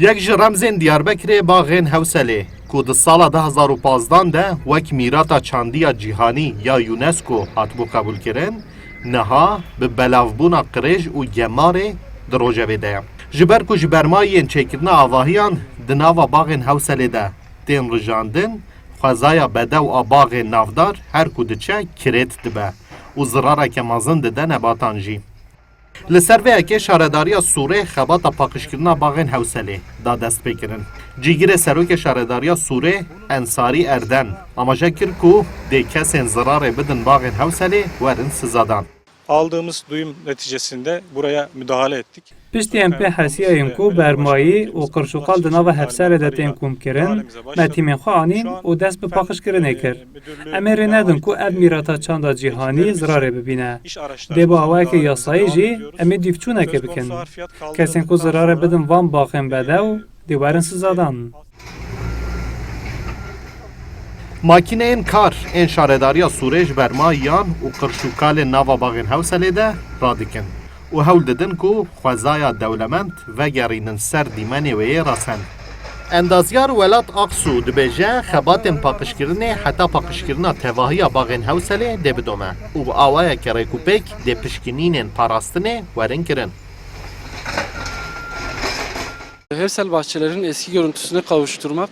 یک ji remzên Diyarbekirê baxên Hewselê ku di sala 2015 de wek mîrata çandiya cîhanî ya UNESCO hatibû qebûlkirin, niha bi belavbûna qirêj û gemarê di rojevê de ye. Ji ber ku ji bermayên çêkirina avahiyan di nava baxên Hewselê de tên rijandin, xwezaya bedew a baxên navdar her ku diçe kirêt dibe û zirareke mezin dide nebatan jî. Li ser vê yekê şaredariya Sûrê xebata paqijkirina baxên Hewselê da dest pê kirin. Cîgirê serokê şaredariya Sûrê Ensarî Erden amaje kir ku dê kesên zirarê bidin baxên Hewselê werin sizadan. Aldığımız duyum neticesinde buraya müdahale ettik. Piştî em pê hesiyayên ku bermayî û qirşuqal di nava Hewserê de tên komkirin, me tîmên xwe anîn û dest bi paqijkirinê kir. Em ê rê nedin ku ev mîrata çanda cîhanî zirarê bibîne. Dê bi awayekî yasayî jî em ê dîvçûnekê bikin. Kesên ku zirarê bidin van baxên bedew dê werin sizadan. Makîneyên kar ên şaredariya Sûrê ji bermayiyan û qirşûkalên nava baxên Hewselê de radikin û hewl didin ku xwezaya dewlemend vegerînin ser dîmenê wê yê rasen. Endazyar Welat Aqsu dibêje xebatên paqijkirinê heta paqijkirina tevahiya baxên Hewselê dê bidome û bi awayeke rêkûpêk dê pişkinînên parastinê werin kirin. Hevsel bahçelerinin eski görüntüsüne kavuşturmak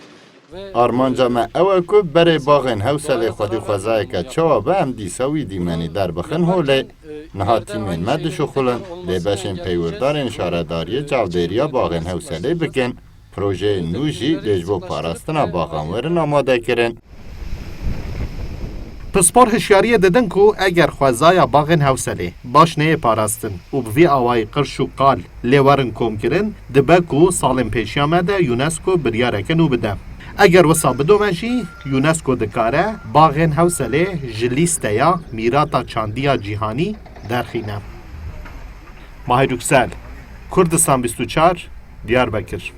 Armanca me ew e ku berê baxên Hewselê xwedî xwezayeke çawa be em dîsa wî dîmenî derbixin holê. Niha tîmên me dişuxulin lê beşên peywirdarên şaredariyê çavdêriya baxên Hewselê bikin. Projeyên nû jî lê ji bo parastina baxan werin amade kirin. Pispor hişyariyê didin ku eger xwezaya baxên Hewselê baş neyê parastin û bi vî awayî qirş û qal lê werin komkirin, dibe ku salên pêşiya me de UNESCO biryareke nû bide. Eger wisa bidome jî, UNESCO dikare baxên Hewselê ji lîsteya mîrata çandiya cîhanî derxîne. Mahir Yüksel, Kurdistan 24, Diyarbakır.